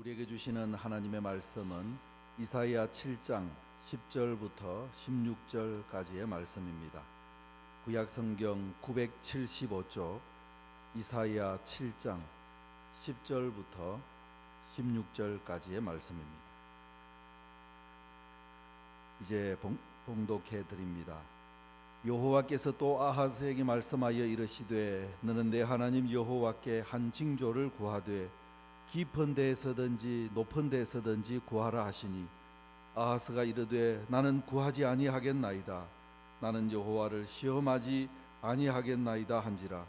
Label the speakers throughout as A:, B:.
A: 우리에게 주시는 하나님의 말씀은 이사야 7장 10절부터 16절까지의 말씀입니다. 구약 성경 975쪽 이사야 7장 10절부터 16절까지의 말씀입니다. 이제 봉독해 드립니다. 여호와께서 또 아하스에게 말씀하여 이르시되 너는 내 하나님 여호와께 한 징조를 구하되 깊은 데에서든지 높은 데에서든지 구하라 하시니 아하스가 이르되 나는 구하지 아니하겠나이다. 나는 여호와를 시험하지 아니하겠나이다 한지라.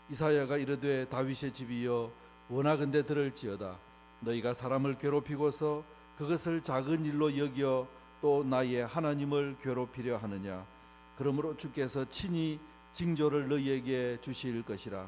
A: 이사야가 이르되 다윗의 집이여 원하건대 들을지어다. 너희가 사람을 괴롭히고서 그것을 작은 일로 여겨 또 나의 하나님을 괴롭히려 하느냐. 그러므로 주께서 친히 징조를 너희에게 주실 것이라.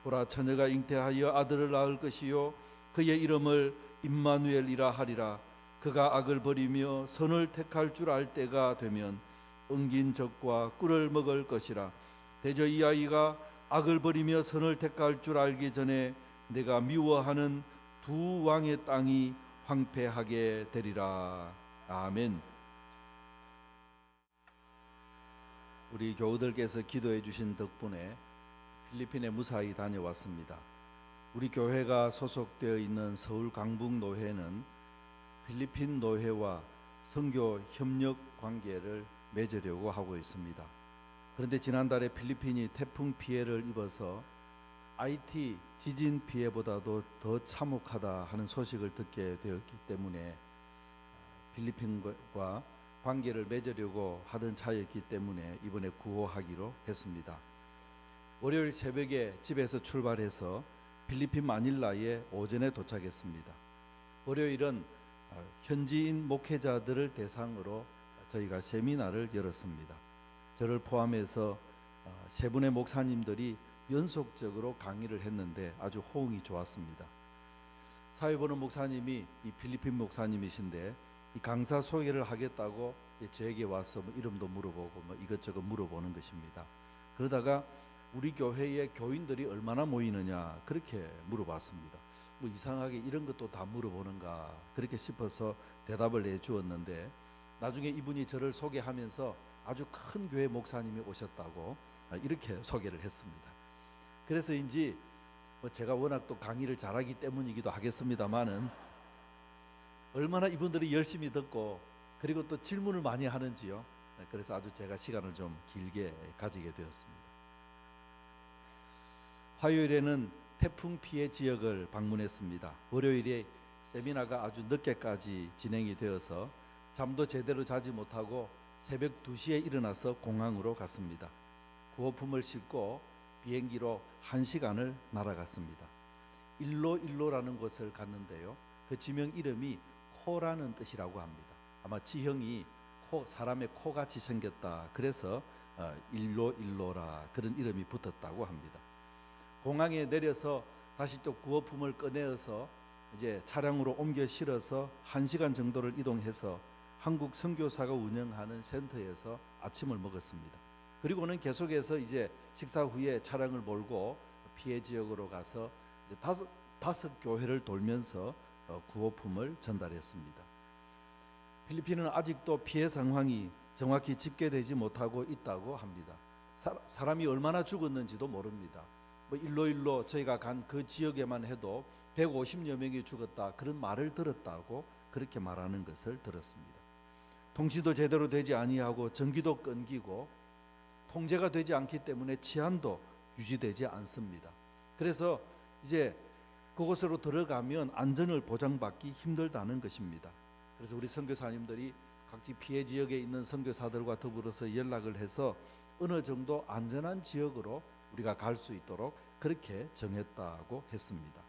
A: 보라, 처녀가 잉태하여 아들을 낳을 것이요 그의 이름을 임마누엘이라 하리라. 그가 악을 버리며 선을 택할 줄 알 때가 되면 엉긴 젖과 꿀을 먹을 것이라. 대저 이 아이가 악을 버리며 선을 택할 줄 알기 전에 내가 미워하는 두 왕의 땅이 황폐하게 되리라. 아멘. 우리 교우들께서 기도해 주신 덕분에 필리핀에 무사히 다녀왔습니다. 우리 교회가 소속되어 있는 서울 강북노회는 필리핀 노회와 선교 협력 관계를 맺으려고 하고 있습니다. 그런데 지난달에 필리핀이 태풍 피해를 입어서 IT 지진 피해보다도 더 참혹하다 하는 소식을 듣게 되었기 때문에 필리핀과 관계를 맺으려고 하던 차였기 때문에 이번에 구호하기로 했습니다. 월요일 새벽에 집에서 출발해서 필리핀 마닐라에 오전에 도착했습니다. 월요일은 현지인 목회자들을 대상으로 저희가 세미나를 열었습니다. 저를 포함해서 세 분의 목사님들이 연속적으로 강의를 했는데 아주 호응이 좋았습니다. 사회보는 목사님이 이 필리핀 목사님이신데 이 강사 소개를 하겠다고 저에게 와서 이름도 물어보고 이것저것 물어보는 것입니다. 그러다가 우리 교회에 교인들이 얼마나 모이느냐 그렇게 물어봤습니다. 이상하게 이런 것도 다 물어보는가 그렇게 싶어서 대답을 해주었는데 나중에 이분이 저를 소개하면서 아주 큰 교회 목사님이 오셨다고 이렇게 소개를 했습니다. 그래서인지 제가 워낙 또 강의를 잘하기 때문이기도 하겠습니다만은 얼마나 이분들이 열심히 듣고 그리고 또 질문을 많이 하는지요. 그래서 아주 제가 시간을 좀 길게 가지게 되었습니다. 화요일에는 태풍 피해 지역을 방문했습니다. 월요일에 세미나가 아주 늦게까지 진행이 되어서 잠도 제대로 자지 못하고 새벽 2시에 일어나서 공항으로 갔습니다. 구호품을 싣고 비행기로 1시간을 날아갔습니다. 일로라는 곳을 갔는데요. 그 지명 이름이 코라는 뜻이라고 합니다. 아마 지형이 사람의 코같이 생겼다. 그래서 일로라 그런 이름이 붙었다고 합니다. 공항에 내려서 다시 또 구호품을 꺼내어서 이제 차량으로 옮겨 실어서 1시간 정도를 이동해서 한국 선교사가 운영하는 센터에서 아침을 먹었습니다. 그리고는 계속해서 이제 식사 후에 차량을 몰고 피해 지역으로 가서 이제 다섯 교회를 돌면서 구호품을 전달했습니다. 필리핀은 아직도 피해 상황이 정확히 집계되지 못하고 있다고 합니다. 사람이 얼마나 죽었는지도 모릅니다. 일로 저희가 간 그 지역에만 해도 150여 명이 죽었다 그런 말을 들었다고 그렇게 말하는 것을 들었습니다. 통치도 제대로 되지 아니하고 전기도 끊기고 통제가 되지 않기 때문에 치안도 유지되지 않습니다. 그래서 이제 그곳으로 들어가면 안전을 보장받기 힘들다는 것입니다. 그래서 우리 선교사님들이 각지 피해 지역에 있는 선교사들과 더불어서 연락을 해서 어느 정도 안전한 지역으로 우리가 갈 수 있도록 그렇게 정했다고 했습니다.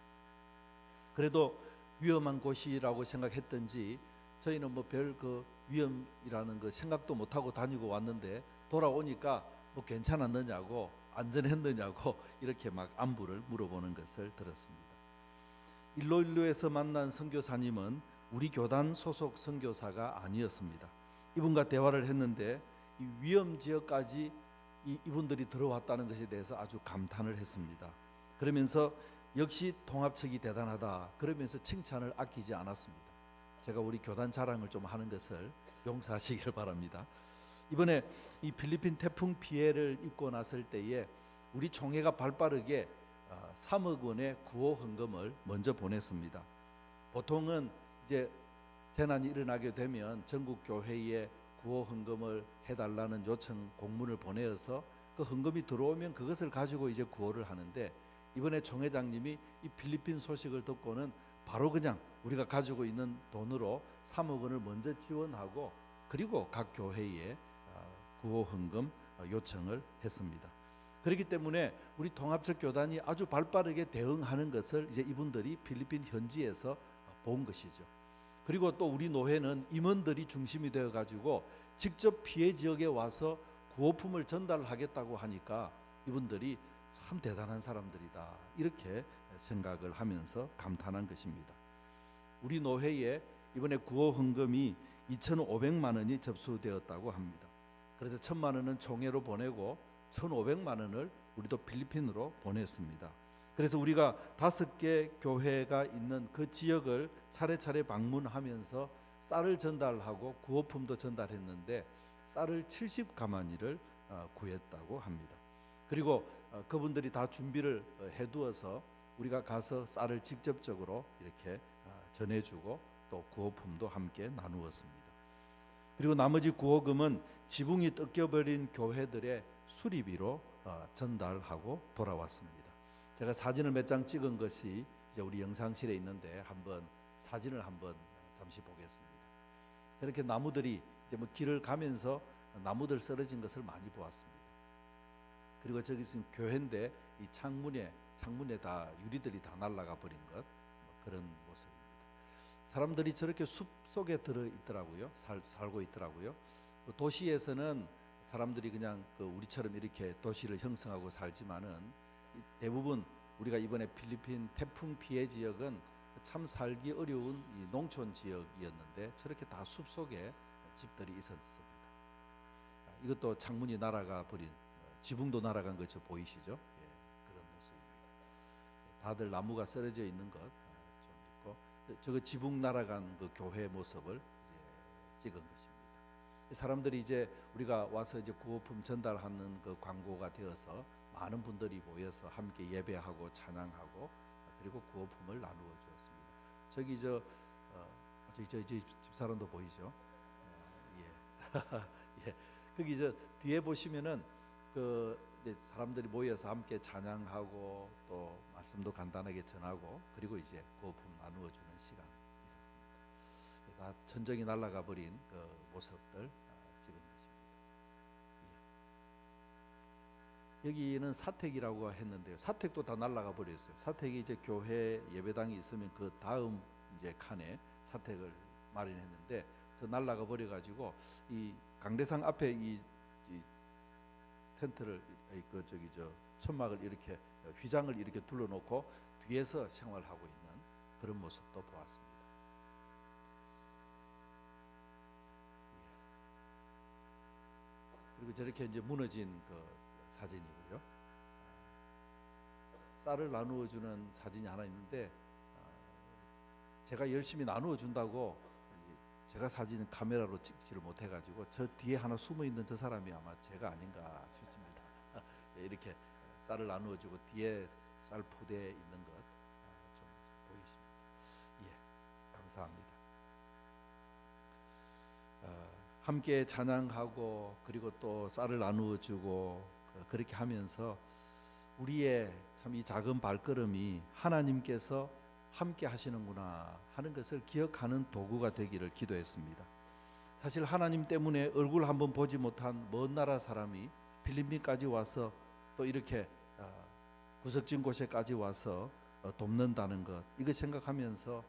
A: 그래도 위험한 곳이라고 생각했던지 저희는 별 그 위험이라는 거 생각도 못하고 다니고 왔는데 돌아오니까 괜찮았느냐고 안전했느냐고 이렇게 막 안부를 물어보는 것을 들었습니다. 일로에서 만난 선교사님은 우리 교단 소속 선교사가 아니었습니다. 이분과 대화를 했는데 이 위험 지역까지 이분들이 들어왔다는 것에 대해서 아주 감탄을 했습니다. 그러면서 역시 통합측이 대단하다 그러면서 칭찬을 아끼지 않았습니다. 제가 우리 교단 자랑을 좀 하는 것을 용서하시기를 바랍니다. 이번에 이 필리핀 태풍 피해를 입고 났을 때에 우리 총회가 발빠르게 3억 원의 구호 헌금을 먼저 보냈습니다. 보통은 이제 재난이 일어나게 되면 전국 교회에 구호 헌금을 해달라는 요청 공문을 보내어서 그 헌금이 들어오면 그것을 가지고 이제 구호를 하는데, 이번에 총회장님이 이 필리핀 소식을 듣고는 바로 그냥 우리가 가지고 있는 돈으로 3억 원을 먼저 지원하고 그리고 각 교회에 구호 헌금 요청을 했습니다. 그렇기 때문에 우리 통합적 교단이 아주 발빠르게 대응하는 것을 이제 이분들이 필리핀 현지에서 본 것이죠. 그리고 또 우리 노회는 임원들이 중심이 되어 가지고 직접 피해 지역에 와서 구호품을 전달하겠다고 하니까 이분들이 참 대단한 사람들이다 이렇게 생각을 하면서 감탄한 것입니다. 우리 노회에 이번에 구호 헌금이 2,500만 원이 접수되었다고 합니다. 그래서 1,000만 원은 총회로 보내고 1,500만 원을 우리도 필리핀으로 보냈습니다. 그래서 우리가 5개 교회가 있는 그 지역을 차례차례 방문하면서 쌀을 전달하고 구호품도 전달했는데 쌀을 70가마니를 구했다고 합니다. 그리고 그분들이 다 준비를 해두어서 우리가 가서 쌀을 직접적으로 이렇게 전해주고 또 구호품도 함께 나누었습니다. 그리고 나머지 구호금은 지붕이 뜯겨버린 교회들의 수리비로 전달하고 돌아왔습니다. 제가 사진을 몇 장 찍은 것이 이제 우리 영상실에 있는데 한번 사진을 한번 잠시 보겠습니다. 저렇게 나무들이 이제 뭐 길을 가면서 나무들 쓰러진 것을 많이 보았습니다. 그리고 저기 지금 교회인데 이 창문에 다 유리들이 다 날아가 버린 것, 그런 모습입니다. 사람들이 저렇게 숲 속에 들어 있더라고요. 살고 있더라고요. 도시에서는 사람들이 그냥 우리처럼 이렇게 도시를 형성하고 살지만은 대부분 우리가 이번에 필리핀 태풍 피해 지역은 참 살기 어려운 이 농촌 지역이었는데 저렇게 다 숲 속에 집들이 있었습니다. 이것도 창문이 날아가 버린, 지붕도 날아간 것 보이시죠? 그런 모습입니다. 다들 나무가 쓰러져 있는 것 좀 있고, 저거 지붕 날아간 그 교회 모습을 이제 찍은 것입니다. 사람들이 이제 우리가 와서 이제 구호품 전달하는 그 광고가 되어서 많은 분들이 모여서 함께 예배하고 찬양하고 그리고 구호품을 나누어 주었습니다. 저기 저 집사람도 보이죠? 예. 거기 저 뒤에 보시면은 그 이제 사람들이 모여서 함께 찬양하고 또 말씀도 간단하게 전하고 그리고 이제 구호품 나누어 주는 시간 있었습니다. 다 천정이 날아가 버린 그 모습들 찍은 것입니다. 예. 여기는 사택이라고 했는데요. 사택도 다 날아가 버렸어요. 사택이 이제 교회 예배당이 있으면 그 다음 이제 칸에 사택을 마련했는데 저 날아가 버려 가지고 이 강대상 앞에 이 텐트를 그 저기 저 천막을 이렇게 휘장을 이렇게 둘러놓고 뒤에서 생활하고 있는 그런 모습도 보았습니다. 그리고 저렇게 이제 무너진 그 사진이고요. 쌀을 나누어 주는 사진이 하나 있는데 제가 열심히 나누어 준다고 제가 사진 카메라로 찍지를 못해가지고 저 뒤에 하나 숨어 있는 저 사람이 아마 제가 아닌가 싶습니다. 이렇게 쌀을 나누어주고 뒤에 쌀 포대에 있는 것 좀 보이십니다. 예, 감사합니다. 함께 찬양하고 그리고 또 쌀을 나누어주고 그렇게 하면서 우리의 참 이 작은 발걸음이 하나님께서 함께 하시는구나 하는 것을 기억하는 도구가 되기를 기도했습니다. 사실 하나님 때문에 얼굴 한번 보지 못한 먼 나라 사람이 필리핀까지 와서 또 이렇게 구석진 곳에까지 와서 돕는다는 것, 이거 생각하면서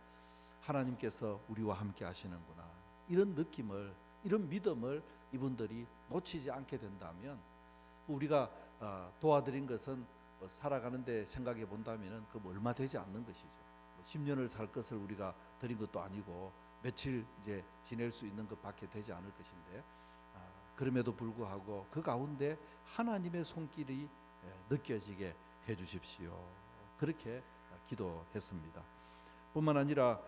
A: 하나님께서 우리와 함께 하시는구나 이런 느낌을, 이런 믿음을 이분들이 놓치지 않게 된다면 우리가 도와드린 것은 살아가는데 생각해 본다면 그 얼마 되지 않는 것이죠. 10년을 살 것을 우리가 드린 것도 아니고 며칠 이제 지낼 수 있는 것밖에 되지 않을 것인데 그럼에도 불구하고 그 가운데 하나님의 손길이 느껴지게 해 주십시오. 그렇게 기도했습니다. 뿐만 아니라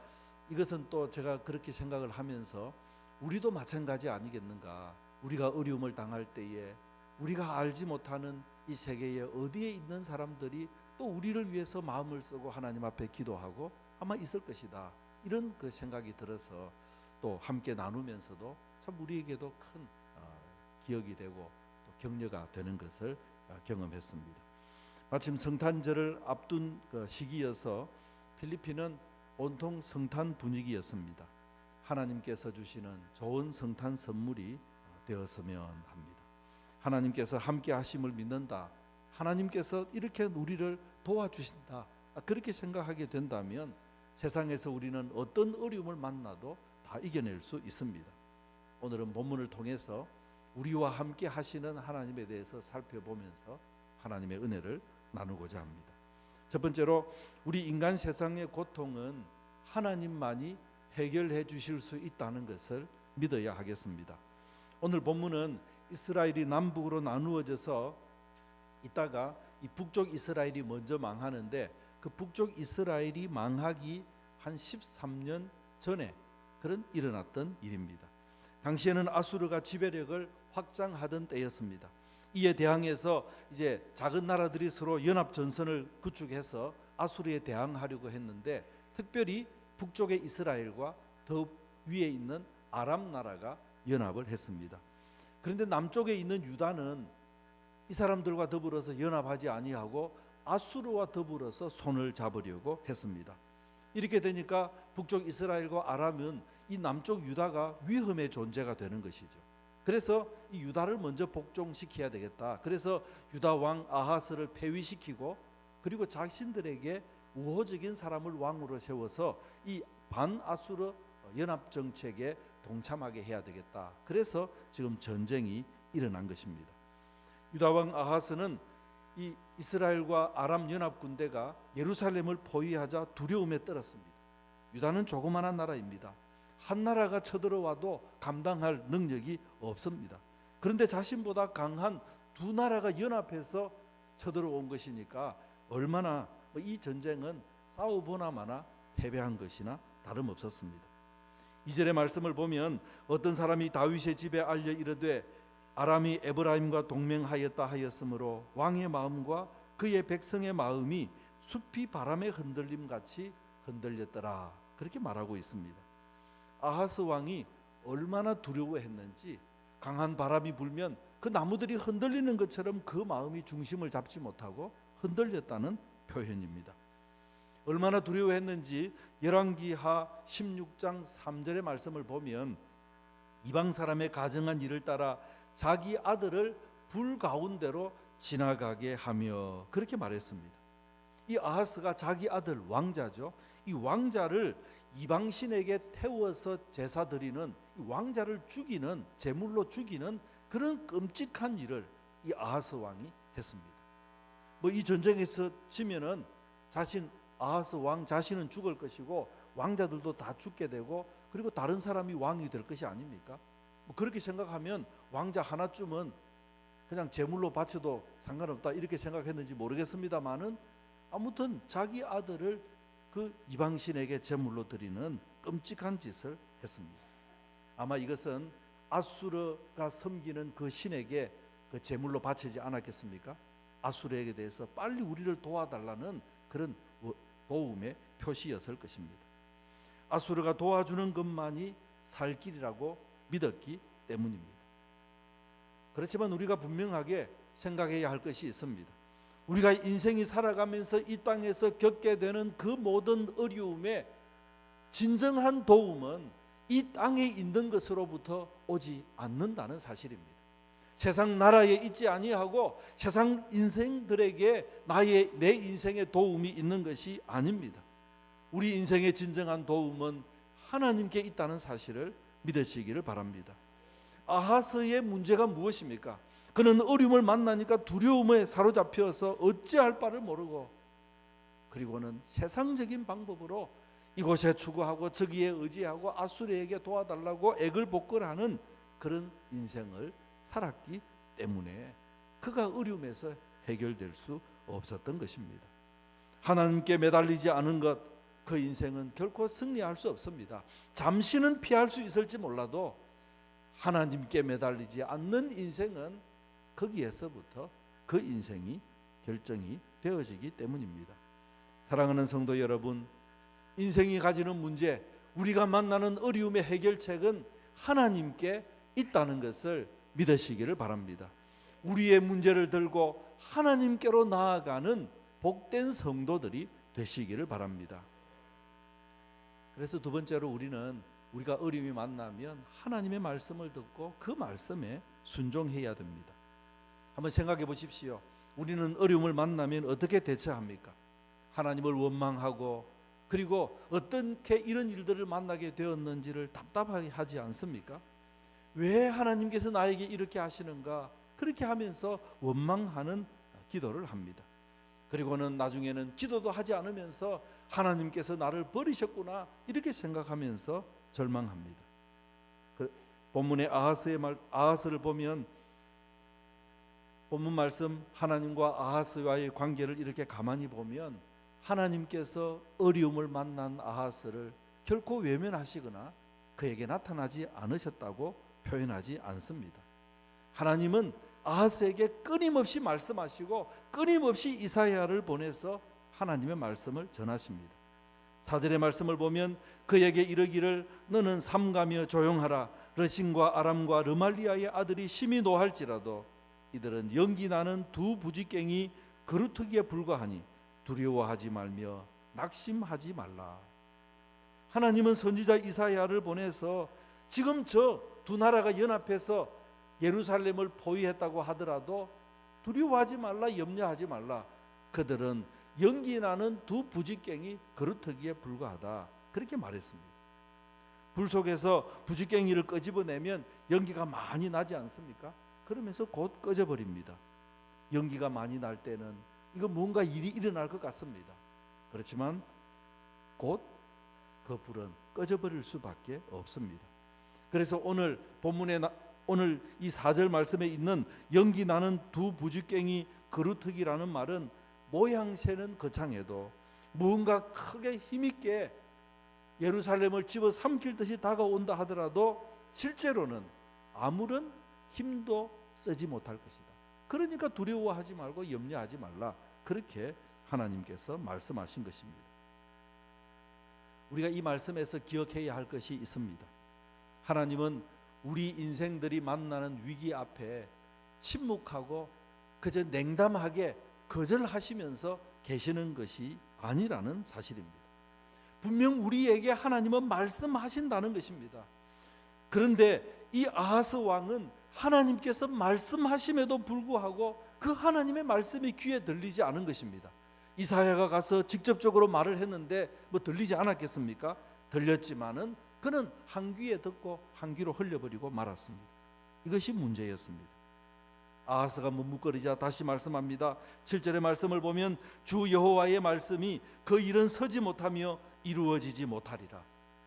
A: 이것은 또 제가 그렇게 생각을 하면서 우리도 마찬가지 아니겠는가. 우리가 어려움을 당할 때에 우리가 알지 못하는 이 세계에 어디에 있는 사람들이 또 우리를 위해서 마음을 쓰고 하나님 앞에 기도하고 아마 있을 것이다. 이런 그 생각이 들어서 또 함께 나누면서도 참 우리에게도 큰 기억이 되고 또 격려가 되는 것을 경험했습니다. 마침 성탄절을 앞둔 그 시기여서 필리핀은 온통 성탄 분위기였습니다. 하나님께서 주시는 좋은 성탄 선물이 되었으면 합니다. 하나님께서 함께 하심을 믿는다. 하나님께서 이렇게 우리를 도와주신다. 그렇게 생각하게 된다면 세상에서 우리는 어떤 어려움을 만나도 다 이겨낼 수 있습니다. 오늘은 본문을 통해서 우리와 함께 하시는 하나님에 대해서 살펴보면서 하나님의 은혜를 나누고자 합니다. 첫 번째로 우리 인간 세상의 고통은 하나님만이 해결해 주실 수 있다는 것을 믿어야 하겠습니다. 오늘 본문은 이스라엘이 남북으로 나누어져서 이따가 이 북쪽 이스라엘이 먼저 망하는데 그 북쪽 이스라엘이 망하기 한 13년 전에 그런 일어났던 일입니다. 당시에는 아수르가 지배력을 확장하던 때였습니다. 이에 대항해서 이제 작은 나라들이 서로 연합 전선을 구축해서 아수르에 대항하려고 했는데 특별히 북쪽의 이스라엘과 더 위에 있는 아람 나라가 연합을 했습니다. 그런데 남쪽에 있는 유다는 이 사람들과 더불어서 연합하지 아니하고 아수르와 더불어서 손을 잡으려고 했습니다. 이렇게 되니까 북쪽 이스라엘과 아람은 이 남쪽 유다가 위험의 존재가 되는 것이죠. 그래서 이 유다를 먼저 복종시켜야 되겠다. 그래서 유다 왕 아하스를 폐위시키고 그리고 자신들에게 우호적인 사람을 왕으로 세워서 이 반아수르 연합 정책에 동참하게 해야 되겠다. 그래서 지금 전쟁이 일어난 것입니다. 유다 왕 아하스는 이 이스라엘과 아람 연합 군대가 예루살렘을 포위하자 두려움에 떨었습니다. 유다는 조그마한 나라입니다. 한 나라가 쳐들어와도 감당할 능력이 없습니다. 그런데 자신보다 강한 두 나라가 연합해서 쳐들어온 것이니까 얼마나 이 전쟁은 싸워보나 마나 패배한 것이나 다름없었습니다. 2절의 말씀을 보면 어떤 사람이 다윗의 집에 알려 이르되 아람이 에브라임과 동맹하였다 하였으므로 왕의 마음과 그의 백성의 마음이 숲이 바람의 흔들림 같이 흔들렸더라. 그렇게 말하고 있습니다. 아하스 왕이 얼마나 두려워했는지 강한 바람이 불면 그 나무들이 흔들리는 것처럼 그 마음이 중심을 잡지 못하고 흔들렸다는 표현입니다. 얼마나 두려워했는지 열왕기하 16장 3절의 말씀을 보면 이방 사람의 가정한 일을 따라 자기 아들을 불 가운데로 지나가게 하며 그렇게 말했습니다. 이 아하스가 자기 아들 왕자죠. 이 왕자를 이방 신에게 태워서 제사 드리는 이 왕자를 죽이는 제물로 죽이는 그런 끔찍한 일을 이 아하스 왕이 했습니다. 뭐 이 전쟁에서 지면은 아하스 왕 자신은 죽을 것이고 왕자들도 다 죽게 되고 그리고 다른 사람이 왕이 될 것이 아닙니까? 뭐 그렇게 생각하면 왕자 하나쯤은 그냥 제물로 바쳐도 상관없다 이렇게 생각했는지 모르겠습니다만은 아무튼 자기 아들을 그 이방신에게 제물로 드리는 끔찍한 짓을 했습니다. 아마 이것은 아수르가 섬기는 그 신에게 그 제물로 바치지 않았겠습니까? 아수르에게 대해서 빨리 우리를 도와달라는 그런 도움의 표시였을 것입니다. 아수르가 도와주는 것만이 살 길이라고 믿었기 때문입니다. 그렇지만 우리가 분명하게 생각해야 할 것이 있습니다. 우리가 인생이 살아가면서 이 땅에서 겪게 되는 그 모든 어려움의 진정한 도움은 이 땅에 있는 것으로부터 오지 않는다는 사실입니다. 세상 나라에 있지 아니하고 세상 인생들에게 내 인생에 도움이 있는 것이 아닙니다. 우리 인생의 진정한 도움은 하나님께 있다는 사실을 믿으시기를 바랍니다. 아하스의 문제가 무엇입니까? 그는 어려움을 만나니까 두려움에 사로잡혀서 어찌할 바를 모르고 그리고는 세상적인 방법으로 이곳에 추구하고 저기에 의지하고 아수르에게 도와달라고 애걸복걸하는 그런 인생을 살았기 때문에 그가 어려움에서 해결될 수 없었던 것입니다. 하나님께 매달리지 않은 것, 그 인생은 결코 승리할 수 없습니다. 잠시는 피할 수 있을지 몰라도 하나님께 매달리지 않는 인생은 거기에서부터 그 인생이 결정이 되어지기 때문입니다. 사랑하는 성도 여러분, 인생이 가지는 문제, 우리가 만나는 어려움의 해결책은 하나님께 있다는 것을 믿으시기를 바랍니다. 우리의 문제를 들고 하나님께로 나아가는 복된 성도들이 되시기를 바랍니다. 그래서 두 번째로 우리가 어려움이 만나면 하나님의 말씀을 듣고 그 말씀에 순종해야 됩니다. 한번 생각해 보십시오. 우리는 어려움을 만나면 어떻게 대처합니까? 하나님을 원망하고, 그리고 어떻게 이런 일들을 만나게 되었는지를 답답하게 하지 않습니까? 왜 하나님께서 나에게 이렇게 하시는가? 그렇게 하면서 원망하는 기도를 합니다. 그리고는 나중에는 기도도 하지 않으면서 하나님께서 나를 버리셨구나 이렇게 생각하면서 절망합니다. 본문의 아하스를 보면 본문 말씀 하나님과 아하스와의 관계를 이렇게 가만히 보면 하나님께서 어려움을 만난 아하스를 결코 외면하시거나 그에게 나타나지 않으셨다고 표현하지 않습니다. 하나님은 아하스에게 끊임없이 말씀하시고 끊임없이 이사야를 보내서 하나님의 말씀을 전하십니다. 4절의 말씀을 보면 그에게 이르기를 너는 삼가며 조용하라. 르신과 아람과 르말리아의 아들이 심히 노할지라도 이들은 연기 나는 두 부지깽이 그루터기에 불과하니 두려워하지 말며 낙심하지 말라. 하나님은 선지자 이사야를 보내서 지금 저 두 나라가 연합해서 예루살렘을 포위했다고 하더라도 두려워하지 말라, 염려하지 말라. 그들은 연기 나는 두 부지깽이 그루터기에 불과하다. 그렇게 말했습니다. 불 속에서 부지깽이를 끄집어내면 연기가 많이 나지 않습니까? 그러면서 곧 꺼져버립니다. 연기가 많이 날 때는 이거 뭔가 일이 일어날 것 같습니다. 그렇지만 곧 그 불은 꺼져버릴 수밖에 없습니다. 그래서 오늘 이 4절 말씀에 있는 연기 나는 두 부지깽이 그루터기라는 말은 모양새는 거창해도 무언가 크게 힘있게 예루살렘을 집어삼킬 듯이 다가온다 하더라도 실제로는 아무런 힘도 쓰지 못할 것이다. 그러니까 두려워하지 말고 염려하지 말라. 그렇게 하나님께서 말씀하신 것입니다. 우리가 이 말씀에서 기억해야 할 것이 있습니다. 하나님은 우리 인생들이 만나는 위기 앞에 침묵하고 그저 냉담하게 거절하시면서 계시는 것이 아니라는 사실입니다. 분명 우리에게 하나님은 말씀하신다는 것입니다. 그런데 이 아하스 왕은 하나님께서 말씀하심에도 불구하고 그 하나님의 말씀이 귀에 들리지 않은 것입니다. 이사야가 가서 직접적으로 말을 했는데 뭐 들리지 않았겠습니까? 들렸지만은 그는 한 귀에 듣고 한 귀로 흘려버리고 말았습니다. 이것이 문제였습니다. 아하스가 머뭇거리자 다시 말씀합니다. 7절의 말씀을 보면 주 여호와의 말씀이 그 일은 서지 못하며 이루어지지 못하리라.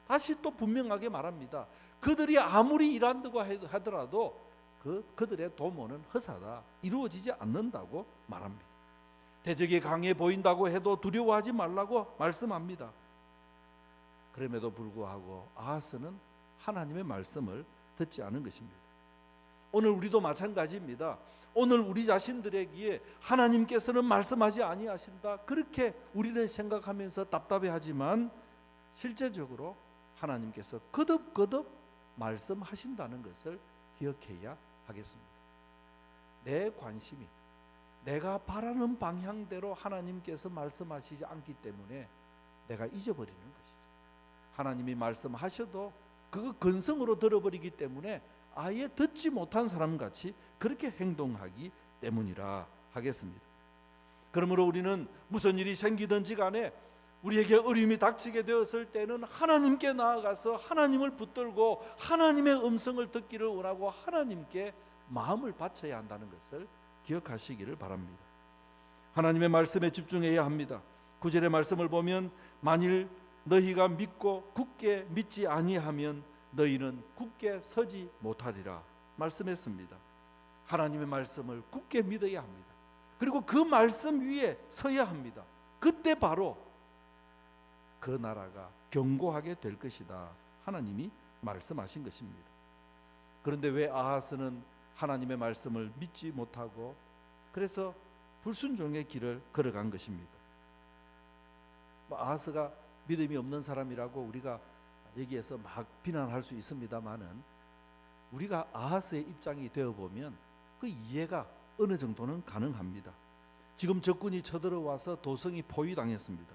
A: 다시 또 분명하게 말합니다. 그들이 아무리 일한다고 하더라도 그들의 도모는 허사다. 이루어지지 않는다고 말합니다. 대적이 강해 보인다고 해도 두려워하지 말라고 말씀합니다. 그럼에도 불구하고 아하스는 하나님의 말씀을 듣지 않은 것입니다. 오늘 우리도 마찬가지입니다. 오늘 우리 자신들에게 하나님께서는 말씀하지 아니하신다. 그렇게 우리는 생각하면서 답답해하지만 실제적으로 하나님께서 거듭거듭 말씀하신다는 것을 기억해야 하겠습니다. 내 관심이 내가 바라는 방향대로 하나님께서 말씀하시지 않기 때문에 내가 잊어버리는 것이죠. 하나님이 말씀하셔도 그거 근성으로 들어버리기 때문에 아예 듣지 못한 사람같이 그렇게 행동하기 때문이라 하겠습니다. 그러므로 우리는 무슨 일이 생기든지 간에 우리에게 어려움이 닥치게 되었을 때는 하나님께 나아가서 하나님을 붙들고 하나님의 음성을 듣기를 원하고 하나님께 마음을 바쳐야 한다는 것을 기억하시기를 바랍니다. 하나님의 말씀에 집중해야 합니다. 9절의 말씀을 보면 만일 너희가 믿고 굳게 믿지 아니하면 너희는 굳게 서지 못하리라 말씀했습니다. 하나님의 말씀을 굳게 믿어야 합니다. 그리고 그 말씀 위에 서야 합니다. 그때 바로 그 나라가 견고하게 될 것이다. 하나님이 말씀하신 것입니다. 그런데 왜 아하스는 하나님의 말씀을 믿지 못하고 그래서 불순종의 길을 걸어간 것입니까? 아하스가 믿음이 없는 사람이라고 우리가 여기에서 막 비난할 수 있습니다만은 우리가 아하스의 입장이 되어보면 그 이해가 어느 정도는 가능합니다. 지금 적군이 쳐들어와서 도성이 포위당했습니다.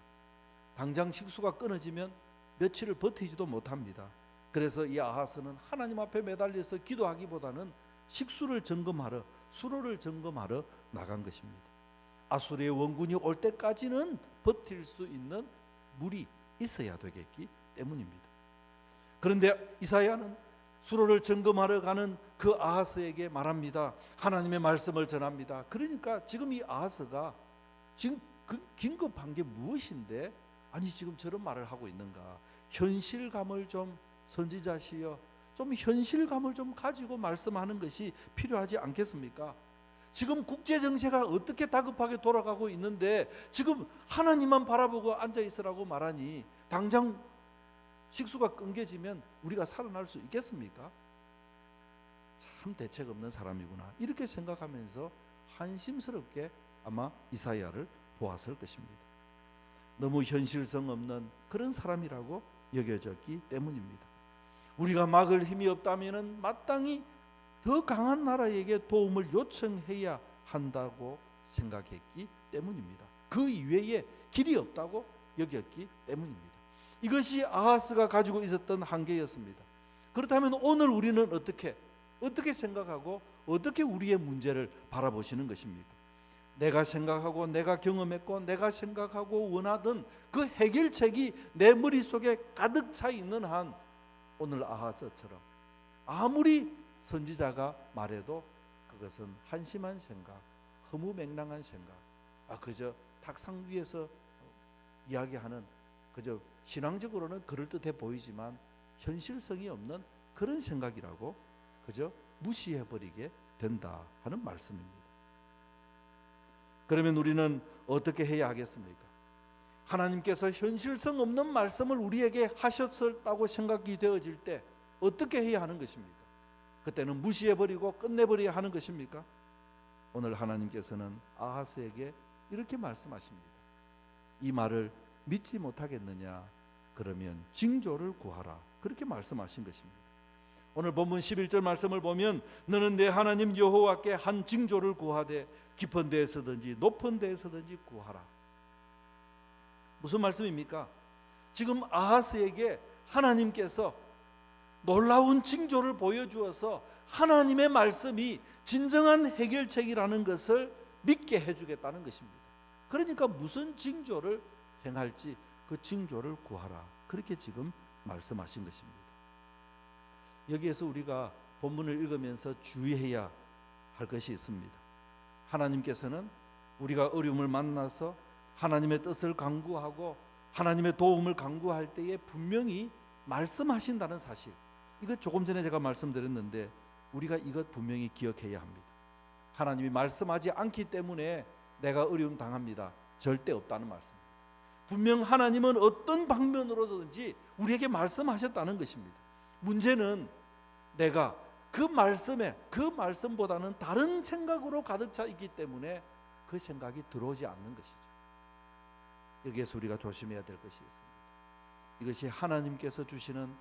A: 당장 식수가 끊어지면 며칠을 버티지도 못합니다. 그래서 이 아하스는 하나님 앞에 매달려서 기도하기보다는 식수를 점검하러, 수로를 점검하러 나간 것입니다. 아수르의 원군이 올 때까지는 버틸 수 있는 물이 있어야 되겠기 때문입니다. 그런데 이사야는 수로를 점검하러 가는 그 아하스에게 말합니다. 하나님의 말씀을 전합니다. 그러니까 지금 이 아하스가 지금 긴급한 게 무엇인데 아니 지금 저런 말을 하고 있는가? 현실감을 좀 선지자시여 좀 현실감을 좀 가지고 말씀하는 것이 필요하지 않겠습니까? 지금 국제 정세가 어떻게 다급하게 돌아가고 있는데 지금 하나님만 바라보고 앉아 있으라고 말하니 당장 식수가 끊겨지면 우리가 살아날 수 있겠습니까? 참 대책 없는 사람이구나 이렇게 생각하면서 한심스럽게 아마 이사야를 보았을 것입니다. 너무 현실성 없는 그런 사람이라고 여겨졌기 때문입니다. 우리가 막을 힘이 없다면 마땅히 더 강한 나라에게 도움을 요청해야 한다고 생각했기 때문입니다. 그 이외에 길이 없다고 여겼기 때문입니다. 이것이 아하스가 가지고 있었던 한계였습니다. 그렇다면 오늘 우리는 어떻게 생각하고 어떻게 우리의 문제를 바라보시는 것입니까? 내가 생각하고 내가 경험했고 내가 생각하고 원하던 그 해결책이 내 머릿속에 가득 차 있는 한 오늘 아하스처럼 아무리 선지자가 말해도 그것은 한심한 생각, 허무맹랑한 생각, 그저 탁상 위에서 이야기하는 그저 신앙적으로는 그럴듯해 보이지만 현실성이 없는 그런 생각이라고 그저 무시해버리게 된다 하는 말씀입니다. 그러면 우리는 어떻게 해야 하겠습니까? 하나님께서 현실성 없는 말씀을 우리에게 하셨다고 생각이 되어질 때 어떻게 해야 하는 것입니까? 그때는 무시해버리고 끝내버려야 하는 것입니까? 오늘 하나님께서는 아하스에게 이렇게 말씀하십니다. 이 말을 믿지 못하겠느냐? 그러면 징조를 구하라. 그렇게 말씀하신 것입니다. 오늘 본문 11절 말씀을 보면 너는 내 하나님 여호와께 한 징조를 구하되 깊은 데에서든지 높은 데에서든지 구하라. 무슨 말씀입니까? 지금 아하스에게 하나님께서 놀라운 징조를 보여주어서 하나님의 말씀이 진정한 해결책이라는 것을 믿게 해주겠다는 것입니다. 그러니까 무슨 징조를 행할지 그 징조를 구하라. 그렇게 지금 말씀하신 것입니다. 여기에서 우리가 본문을 읽으면서 주의해야 할 것이 있습니다. 하나님께서는 우리가 어려움을 만나서 하나님의 뜻을 간구하고 하나님의 도움을 간구할 때에 분명히 말씀하신다는 사실, 이거 조금 전에 제가 말씀드렸는데 우리가 이것 분명히 기억해야 합니다. 하나님이 말씀하지 않기 때문에 내가 어려움 당합니다. 절대 없다는 말씀입니다. 분명 하나님은 어떤 방면으로든지 우리에게 말씀하셨다는 것입니다. 문제는 내가 그 말씀보다는 다른 생각으로 가득 차 있기 때문에 그 생각이 들어오지 않는 것이죠. 여기에서 우리가 조심해야 될 것이 있습니다. 이것이 하나님께서 주시는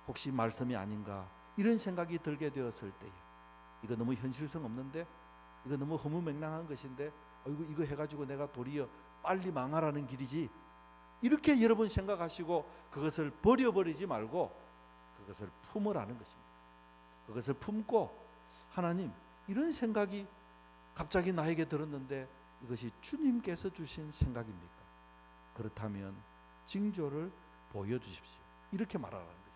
A: 혹시 말씀이 아닌가 이런 생각이 들게 되었을 때에 이거 너무 현실성 없는데, 이거 너무 허무맹랑한 것인데, 이거 해가지고 내가 도리어 빨리 망하라는 길이지, 이렇게 여러분 생각하시고 그것을 버려버리지 말고 그것을 품으라는 것입니다. 그것을 품고 하나님, 이런 생각이 갑자기 나에게 들었는데 이것이 주님께서 주신 생각입니까? 그렇다면 징조를 보여주십시오. 이렇게 말하라는 것이에요.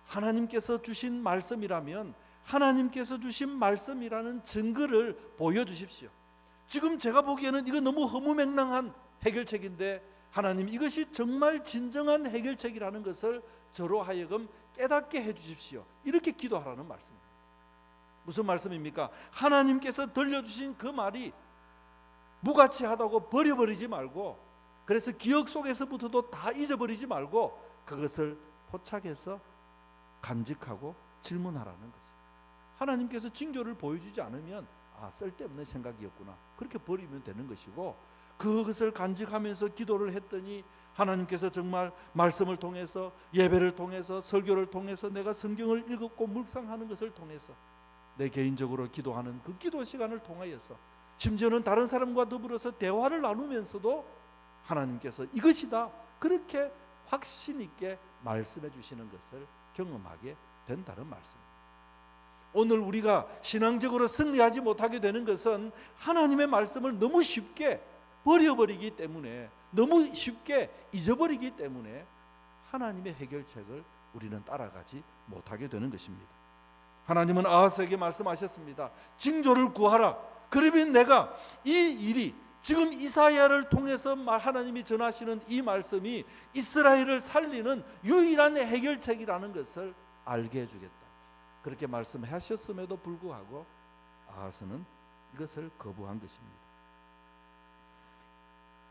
A: 하나님께서 주신 말씀이라면 하나님께서 주신 말씀이라는 증거를 보여주십시오. 지금 제가 보기에는 이거 너무 허무맹랑한 해결책인데 하나님, 이것이 정말 진정한 해결책이라는 것을 저로 하여금 깨닫게 해주십시오. 이렇게 기도하라는 말씀입니다. 무슨 말씀입니까? 하나님께서 들려주신 그 말이 무가치하다고 버려버리지 말고, 그래서 기억 속에서부터도 다 잊어버리지 말고 그것을 포착해서 간직하고 질문하라는 거지. 하나님께서 징조를 보여주지 않으면 쓸데없는 생각이었구나, 그렇게 버리면 되는 것이고, 그것을 간직하면서 기도를 했더니 하나님께서 정말 말씀을 통해서, 예배를 통해서, 설교를 통해서, 내가 성경을 읽고 묵상하는 것을 통해서, 내 개인적으로 기도하는 그 기도 시간을 통하여서, 심지어는 다른 사람과 더불어서 대화를 나누면서도 하나님께서 이것이다, 그렇게 확신 있게 말씀해 주시는 것을 경험하게 된다는 말씀입니다. 오늘 우리가 신앙적으로 승리하지 못하게 되는 것은 하나님의 말씀을 너무 쉽게 버려버리기 때문에, 너무 쉽게 잊어버리기 때문에 하나님의 해결책을 우리는 따라가지 못하게 되는 것입니다. 하나님은 아하스에게 말씀하셨습니다. 징조를 구하라. 그러면 내가 이 일이, 지금 이사야를 통해서 하나님이 전하시는 이 말씀이 이스라엘을 살리는 유일한 해결책이라는 것을 알게 해주겠다, 그렇게 말씀하셨음에도 불구하고 아하스는 이것을 거부한 것입니다.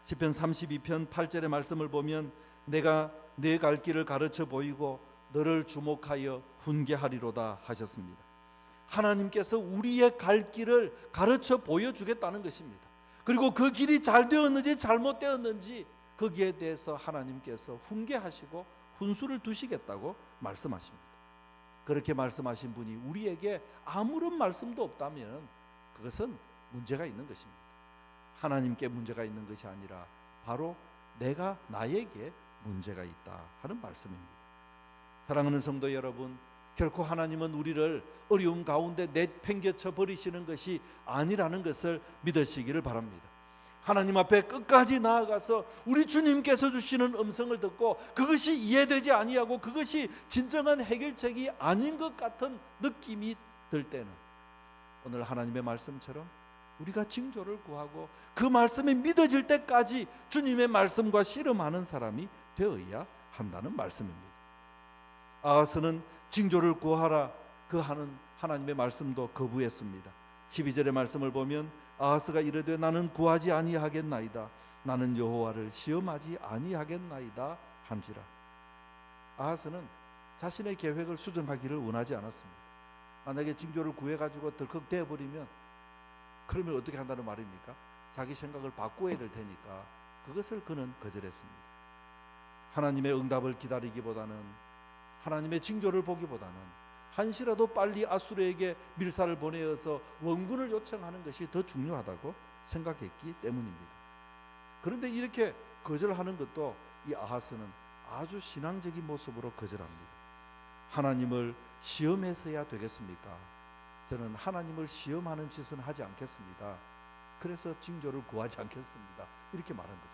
A: 시편 32편 8절의 말씀을 보면 내가 내 갈 길을 가르쳐 보이고 너를 주목하여 훈계하리로다 하셨습니다. 하나님께서 우리의 갈 길을 가르쳐 보여주겠다는 것입니다. 그리고 그 길이 잘 되었는지 잘못되었는지 거기에 대해서 하나님께서 훈계하시고 훈수를 두시겠다고 말씀하십니다. 그렇게 말씀하신 분이 우리에게 아무런 말씀도 없다면 그것은 문제가 있는 것입니다. 하나님께 문제가 있는 것이 아니라 바로 내가 나에게 문제가 있다 하는 말씀입니다. 사랑하는 성도 여러분, 결코 하나님은 우리를 어려움 가운데 내팽개쳐 버리시는 것이 아니라는 것을 믿으시기를 바랍니다. 하나님 앞에 끝까지 나아가서 우리 주님께서 주시는 음성을 듣고 그것이 이해되지 아니하고 그것이 진정한 해결책이 아닌 것 같은 느낌이 들 때는 오늘 하나님의 말씀처럼 우리가 징조를 구하고 그 말씀이 믿어질 때까지 주님의 말씀과 씨름하는 사람이 되어야 한다는 말씀입니다. 아하스는 징조를 구하라 그 하는 하나님의 말씀도 거부했습니다. 12절의 말씀을 보면 아하스가 이르되 나는 구하지 아니하겠나이다, 나는 여호와를 시험하지 아니하겠나이다 한지라. 아하스는 자신의 계획을 수정하기를 원하지 않았습니다. 만약에 징조를 구해가지고 덜컥 되어버리면 그러면 어떻게 한다는 말입니까? 자기 생각을 바꿔야 될 테니까 그것을 그는 거절했습니다. 하나님의 응답을 기다리기보다는, 하나님의 징조를 보기보다는 한시라도 빨리 아수르에게 밀사를 보내어서 원군을 요청하는 것이 더 중요하다고 생각했기 때문입니다. 그런데 이렇게 거절하는 것도 이 아하스는 아주 신앙적인 모습으로 거절합니다. 하나님을 시험해서야 되겠습니까? 저는 하나님을 시험하는 짓은 하지 않겠습니다. 그래서 징조를 구하지 않겠습니다. 이렇게 말한 거죠.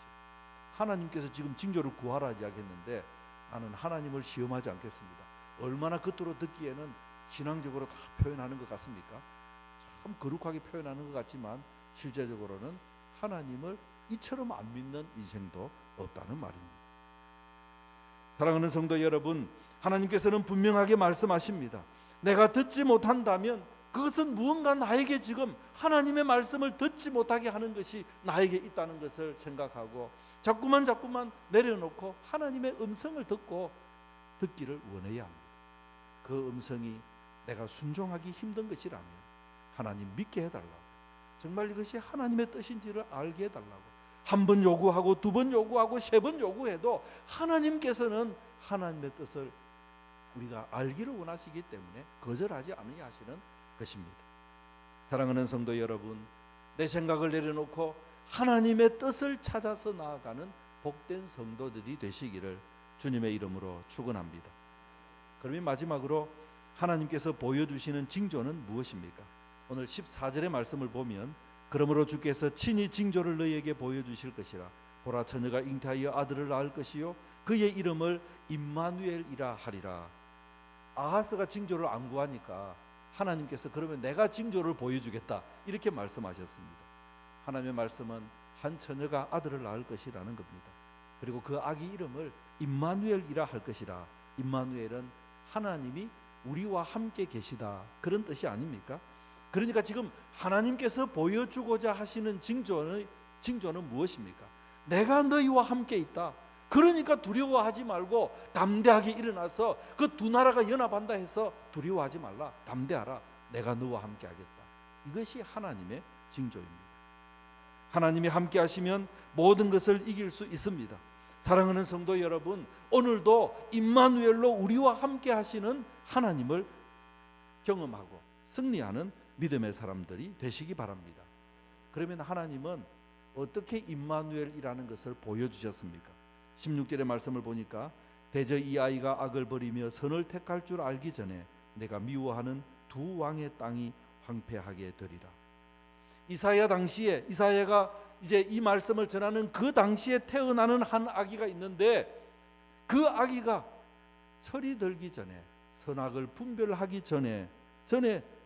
A: 하나님께서 지금 징조를 구하라 이야기했는데 나는 하나님을 시험하지 않겠습니다. 얼마나 겉으로 듣기에는 신앙적으로 다 표현하는 것 같습니까? 참 거룩하게 표현하는 것 같지만 실제적으로는 하나님을 이처럼 안 믿는 인생도 없다는 말입니다. 사랑하는 성도 여러분, 하나님께서는 분명하게 말씀하십니다. 내가 듣지 못한다면 그것은 무언가 나에게 지금 하나님의 말씀을 듣지 못하게 하는 것이 나에게 있다는 것을 생각하고 자꾸만 내려놓고 하나님의 음성을 듣기를 원해야 합니다. 그 음성이 내가 순종하기 힘든 것이라면 하나님 믿게 해달라고, 정말 이것이 하나님의 뜻인지를 알게 해달라고, 한 번 요구하고 두 번 요구하고 세 번 요구해도 하나님께서는 하나님의 뜻을 우리가 알기를 원하시기 때문에 거절하지 아니하시는 것입니다. 사랑하는 성도 여러분, 내 생각을 내려놓고 하나님의 뜻을 찾아서 나아가는 복된 성도들이 되시기를 주님의 이름으로 축원합니다. 그러면 마지막으로 하나님께서 보여주시는 징조는 무엇입니까? 오늘 14절의 말씀을 보면 그러므로 주께서 친히 징조를 너희에게 보여주실 것이라. 보라, 처녀가 잉태하여 아들을 낳을 것이요 그의 이름을 임마누엘이라 하리라. 아하스가 징조를 안 구하니까 하나님께서 그러면 내가 징조를 보여주겠다 이렇게 말씀하셨습니다. 하나님의 말씀은 한 처녀가 아들을 낳을 것이라는 겁니다. 그리고 그 아기 이름을 임마누엘이라 할 것이라. 임마누엘은 하나님이 우리와 함께 계시다 그런 뜻이 아닙니까? 그러니까 지금 하나님께서 보여주고자 하시는 징조의 징조는 무엇입니까? 내가 너희와 함께 있다. 그러니까 두려워하지 말고 담대하게 일어나서 그 두 나라가 연합한다 해서 두려워하지 말라. 담대하라. 내가 너와 함께 하겠다. 이것이 하나님의 징조입니다. 하나님이 함께 하시면 모든 것을 이길 수 있습니다. 사랑하는 성도 여러분, 오늘도 임마누엘로 우리와 함께 하시는 하나님을 경험하고 승리하는 믿음의 사람들이 되시기 바랍니다. 그러면 하나님은 어떻게 임마누엘이라는 것을 보여주셨습니까? 16절의 말씀을 보니까 대저 이 아이가 악을 버리며 선을 택할 줄 알기 전에 내가 미워하는 두 왕의 땅이 황폐하게 되리라. 이사야 당시에, 이사야가 이제 이 말씀을 전하는 그 당시에 태어나는 한 아기가 있는데, 그 아기가 철이 들기 전에, 선악을 분별하기 전에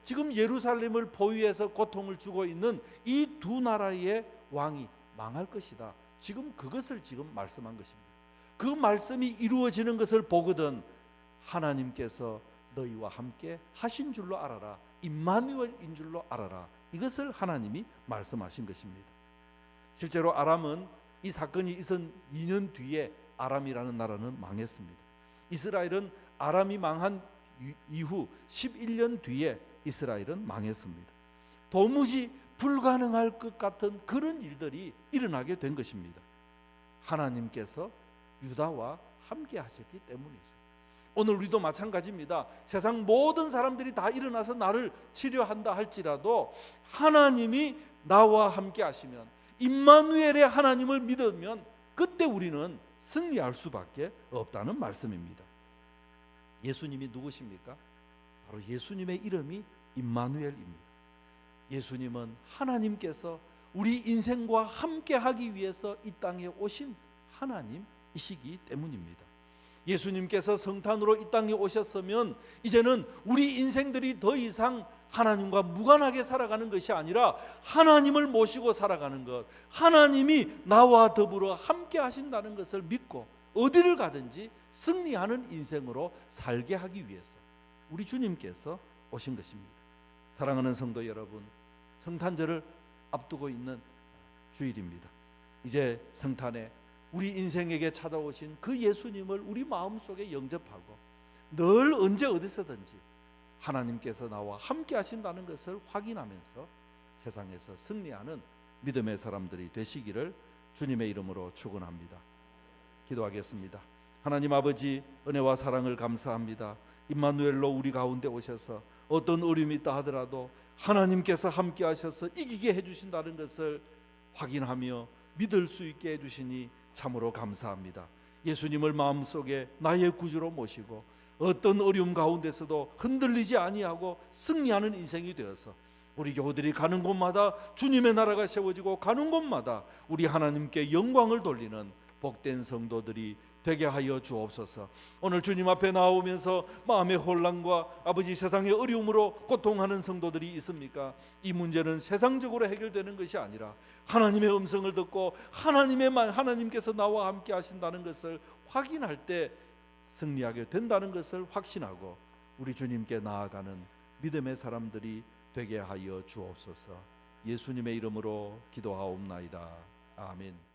A: 지금 예루살렘을 보위해서 고통을 주고 있는 이 두 나라의 왕이 망할 것이다. 지금 그것을 지금 말씀한 것입니다. 그 말씀이 이루어지는 것을 보거든 하나님께서 너희와 함께 하신 줄로 알아라. 임마누엘인 줄로 알아라. 이것을 하나님이 말씀하신 것입니다. 실제로 아람은 이 사건이 있은 2년 뒤에 아람이라는 나라는 망했습니다. 이스라엘은 아람이 망한 이후 11년 뒤에 이스라엘은 망했습니다. 도무지 불가능할 것 같은 그런 일들이 일어나게 된 것입니다. 하나님께서 유다와 함께 하셨기 때문이죠. 오늘 우리도 마찬가지입니다. 세상 모든 사람들이 다 일어나서 나를 치료한다 할지라도 하나님이 나와 함께 하시면, 임마누엘의 하나님을 믿으면 그때 우리는 승리할 수밖에 없다는 말씀입니다. 예수님이 누구십니까? 바로 예수님의 이름이 임마누엘입니다. 예수님은 하나님께서 우리 인생과 함께 하기 위해서 이 땅에 오신 하나님이시기 때문입니다. 예수님께서 성탄으로 이 땅에 오셨으면 이제는 우리 인생들이 더 이상 하나님과 무관하게 살아가는 것이 아니라 하나님을 모시고 살아가는 것, 하나님이 나와 더불어 함께 하신다는 것을 믿고 어디를 가든지 승리하는 인생으로 살게 하기 위해서 우리 주님께서 오신 것입니다. 사랑하는 성도 여러분, 성탄절을 앞두고 있는 주일입니다. 이제 성탄에 우리 인생에게 찾아오신 그 예수님을 우리 마음속에 영접하고 늘 언제 어디서든지 하나님께서 나와 함께 하신다는 것을 확인하면서 세상에서 승리하는 믿음의 사람들이 되시기를 주님의 이름으로 축원합니다. 기도하겠습니다. 하나님 아버지, 은혜와 사랑을 감사합니다. 임마누엘로 우리 가운데 오셔서 어떤 어려움이 있다 하더라도 하나님께서 함께 하셔서 이기게 해주신다는 것을 확인하며 믿을 수 있게 해주시니 참으로 감사합니다. 예수님을 마음속에 나의 구주로 모시고 어떤 어려움 가운데서도 흔들리지 아니하고 승리하는 인생이 되어서 우리 교우들이 가는 곳마다 주님의 나라가 세워지고 가는 곳마다 우리 하나님께 영광을 돌리는 복된 성도들이 되게 하여 주옵소서. 오늘 주님 앞에 나오면서 마음의 혼란과 아버지 세상의 어려움으로 고통하는 성도들이 있습니까? 이 문제는 세상적으로 해결되는 것이 아니라 하나님의 음성을 듣고 하나님께서 나와 함께 하신다는 것을 확인할 때 승리하게 된다는 것을 확신하고 우리 주님께 나아가는 믿음의 사람들이 되게 하여 주옵소서. 예수님의 이름으로 기도하옵나이다. 아멘.